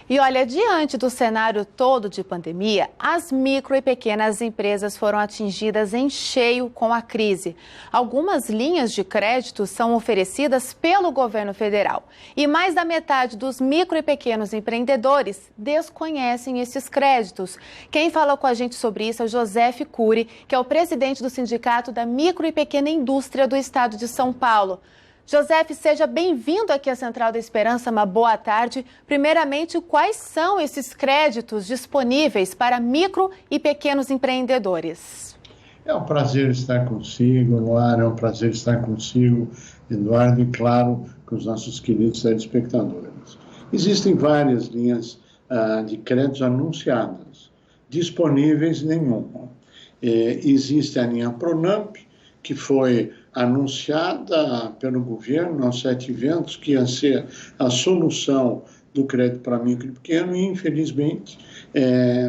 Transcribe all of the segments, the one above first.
E olha, diante do cenário todo de pandemia, as micro e pequenas empresas foram atingidas em cheio com a crise. Algumas linhas de crédito são oferecidas pelo governo federal. E mais da metade dos micro e pequenos empreendedores desconhecem esses créditos. Quem falou com a gente sobre isso é o José Cury, que é o presidente do Sindicato da Micro e Pequena Indústria do Estado de São Paulo. José, seja bem-vindo aqui à Central da Esperança, uma boa tarde. Primeiramente, quais são esses créditos disponíveis para micro e pequenos empreendedores? É um prazer estar consigo, Luara, é um prazer estar consigo, Eduardo, e claro, com os nossos queridos telespectadores. Existem várias linhas de créditos anunciadas, disponíveis nenhuma. Existe a linha Pronamp, que foi anunciada pelo governo aos 7 eventos, que ia ser a solução do crédito para micro e pequeno, e infelizmente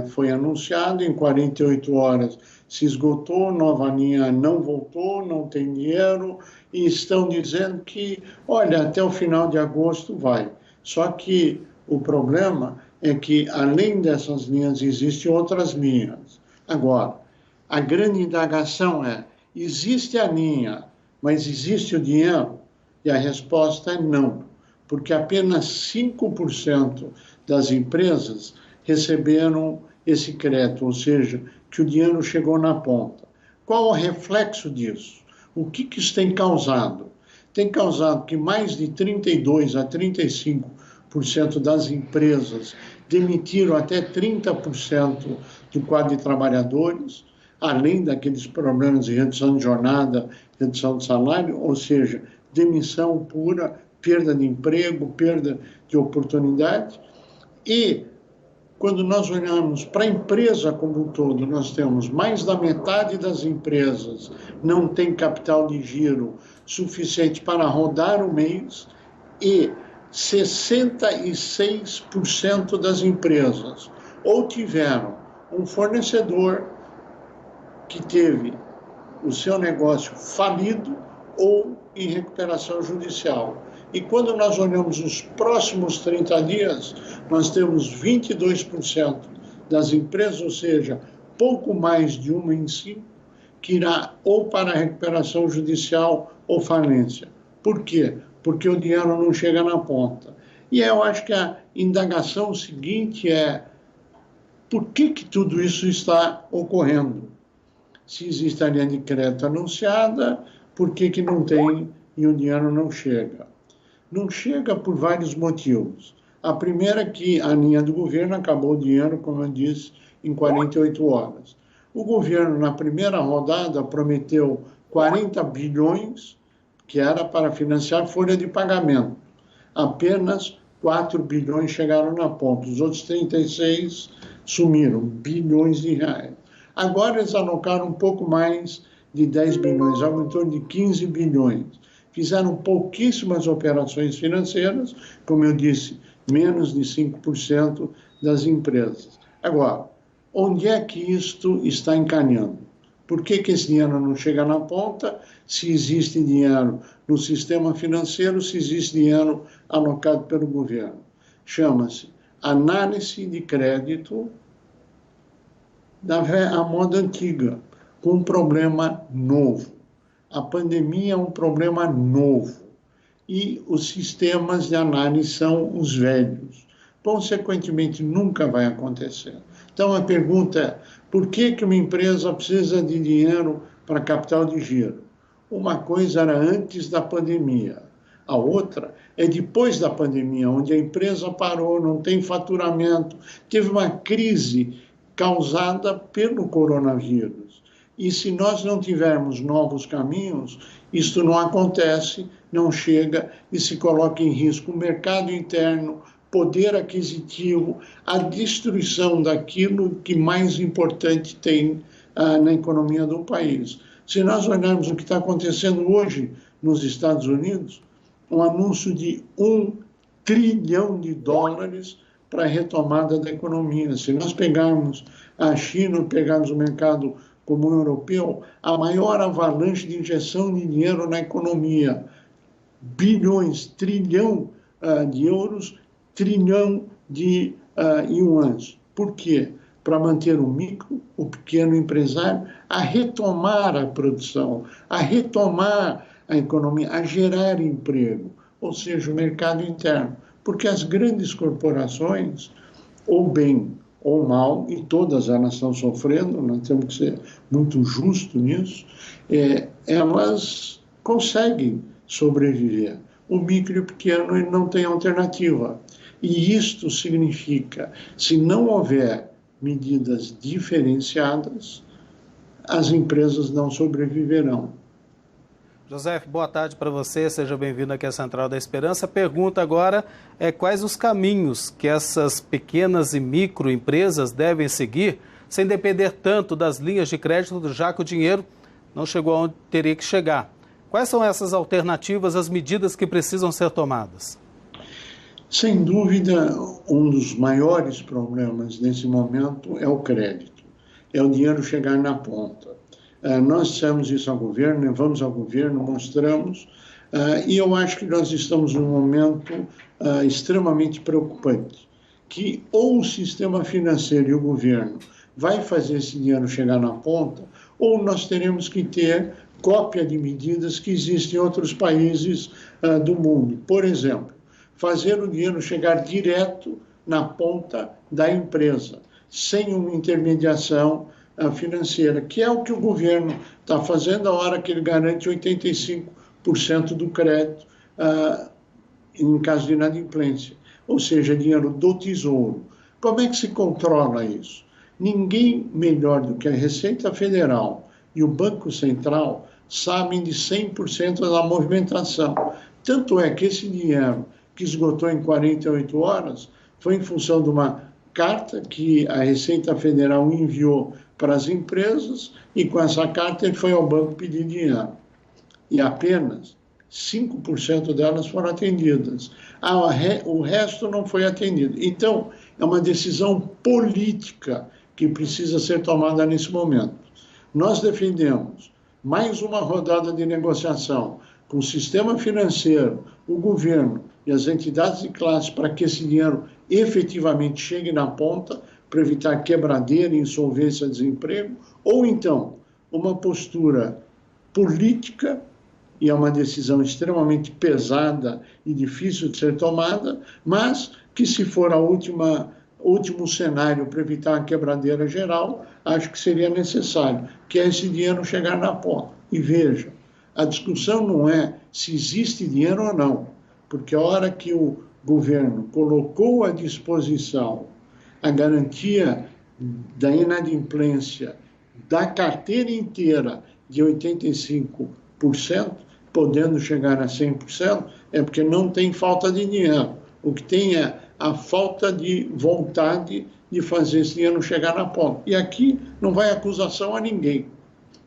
foi anunciado, em 48 horas se esgotou, nova linha não voltou, não tem dinheiro, e estão dizendo que, olha, até o final de agosto vai. Só que o problema é que, além dessas linhas, existem outras linhas. Agora, a grande indagação é, existe a linha, mas existe o dinheiro? E a resposta é não, porque apenas 5% das empresas receberam esse crédito, ou seja, que o dinheiro chegou na ponta. Qual o reflexo disso? O que isso tem causado? Tem causado que mais de 32% a 35% das empresas demitiram até 30% do quadro de trabalhadores, além daqueles problemas de redução de jornada, redução de salário, ou seja, demissão pura, perda de emprego, perda de oportunidade. E, quando nós olhamos para a empresa como um todo, nós temos mais da metade das empresas não tem capital de giro suficiente para rodar o mês e 66% das empresas ou tiveram um fornecedor que teve o seu negócio falido ou em recuperação judicial. E quando nós olhamos os próximos 30 dias, nós temos 22% das empresas, ou seja, pouco mais de 1 em 5, que irá ou para a recuperação judicial ou falência. Por quê? Porque o dinheiro não chega na ponta. E eu acho que a indagação seguinte é, por que tudo isso está ocorrendo? Se existe a linha de crédito anunciada, por que não tem e o dinheiro não chega? Não chega por vários motivos. A primeira é que a linha do governo acabou o dinheiro, como eu disse, em 48 horas. O governo, na primeira rodada, prometeu 40 bilhões, que era para financiar folha de pagamento. Apenas 4 bilhões chegaram na ponta, os outros 36 sumiram, bilhões de reais. Agora eles alocaram um pouco mais de 10 bilhões, algo em torno de 15 bilhões. Fizeram pouquíssimas operações financeiras, como eu disse, menos de 5% das empresas. Agora, onde é que isto está encaminhando? Por que esse dinheiro não chega na ponta? Se existe dinheiro no sistema financeiro, se existe dinheiro alocado pelo governo. Chama-se análise de crédito à moda antiga, com um problema novo. A pandemia é um problema novo e os sistemas de análise são os velhos. Consequentemente, nunca vai acontecer. Então, a pergunta é, por que uma empresa precisa de dinheiro para capital de giro? Uma coisa era antes da pandemia, a outra é depois da pandemia, onde a empresa parou, não tem faturamento, teve uma crise causada pelo coronavírus. E se nós não tivermos novos caminhos, isto não acontece, não chega e se coloca em risco o mercado interno, poder aquisitivo, a destruição daquilo que mais importante tem na economia do país. Se nós olharmos o que está acontecendo hoje nos Estados Unidos, um anúncio de $1 trilhão para a retomada da economia. Se nós pegarmos a China, pegarmos o mercado comum europeu, a maior avalanche de injeção de dinheiro na economia, bilhões, trilhão de euros, trilhão de e um ano. Por quê? Para manter o micro, o pequeno empresário, a retomar a produção, a retomar a economia, a gerar emprego, ou seja, o mercado interno. Porque as grandes corporações, ou bem ou mal, e todas elas estão sofrendo, nós temos que ser muito justos nisso, elas conseguem sobreviver. O micro e o pequeno ele não tem alternativa. E isto significa, se não houver medidas diferenciadas, as empresas não sobreviverão. José, boa tarde para você, seja bem-vindo aqui à Central da Esperança. A pergunta agora é quais os caminhos que essas pequenas e microempresas devem seguir sem depender tanto das linhas de crédito, já que o dinheiro não chegou onde teria que chegar. Quais são essas alternativas, as medidas que precisam ser tomadas? Sem dúvida, um dos maiores problemas nesse momento é o crédito, é o dinheiro chegar na ponta. Nós dissemos isso ao governo, levamos ao governo, mostramos, e eu acho que nós estamos num momento extremamente preocupante, que ou o sistema financeiro e o governo vai fazer esse dinheiro chegar na ponta, ou nós teremos que ter cópia de medidas que existem em outros países do mundo. Por exemplo, fazer o dinheiro chegar direto na ponta da empresa, sem uma intermediação financeira, que é o que o governo está fazendo a hora que ele garante 85% do crédito em caso de inadimplência, ou seja, dinheiro do Tesouro. Como é que se controla isso? Ninguém melhor do que a Receita Federal e o Banco Central sabem de 100% da movimentação. Tanto é que esse dinheiro que esgotou em 48 horas foi em função de uma carta que a Receita Federal enviou para as empresas e com essa carta ele foi ao banco pedir dinheiro. E apenas 5% delas foram atendidas. O resto não foi atendido. Então, é uma decisão política que precisa ser tomada nesse momento. Nós defendemos mais uma rodada de negociação com o sistema financeiro, o governo e as entidades de classe para que esse dinheiro efetivamente chegue na ponta, para evitar quebradeira, insolvência, desemprego, ou então uma postura política, e é uma decisão extremamente pesada e difícil de ser tomada, mas que se for a último cenário para evitar a quebradeira geral, acho que seria necessário, que é esse dinheiro chegar na ponta. E veja, a discussão não é se existe dinheiro ou não, porque a hora que o governo colocou à disposição a garantia da inadimplência da carteira inteira de 85%, podendo chegar a 100%, é porque não tem falta de dinheiro. O que tem é a falta de vontade de fazer esse dinheiro chegar na ponta. E aqui não vai acusação a ninguém.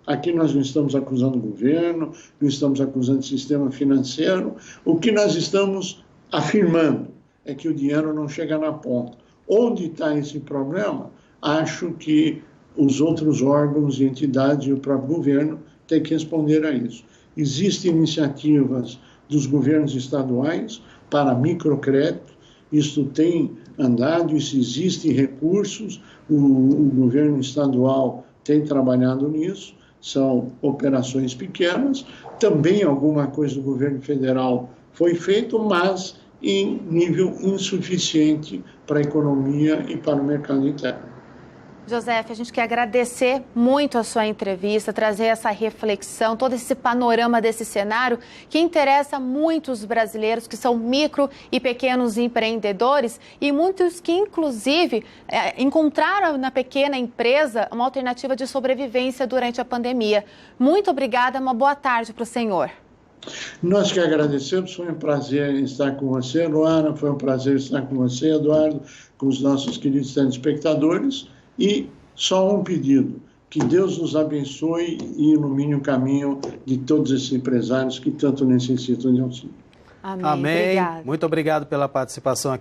Aqui nós não estamos acusando o governo, não estamos acusando o sistema financeiro. O que nós estamos afirmando é que o dinheiro não chega na ponta. Onde está esse problema? Acho que os outros órgãos e entidades e o próprio governo têm que responder a isso. Existem iniciativas dos governos estaduais para microcrédito, isso tem andado, isso existem recursos, o governo estadual tem trabalhado nisso, são operações pequenas, também alguma coisa do governo federal foi feito, mas em nível insuficiente para a economia e para o mercado interno. José, a gente quer agradecer muito a sua entrevista, trazer essa reflexão, todo esse panorama desse cenário que interessa muitos brasileiros que são micro e pequenos empreendedores e muitos que, inclusive, encontraram na pequena empresa uma alternativa de sobrevivência durante a pandemia. Muito obrigada, uma boa tarde para o senhor. Nós que agradecemos, foi um prazer estar com você, Luana, foi um prazer estar com você, Eduardo, com os nossos queridos telespectadores. E só um pedido, que Deus nos abençoe e ilumine o caminho de todos esses empresários que tanto necessitam de auxílio. Amém. Amém. Muito obrigado pela participação aqui.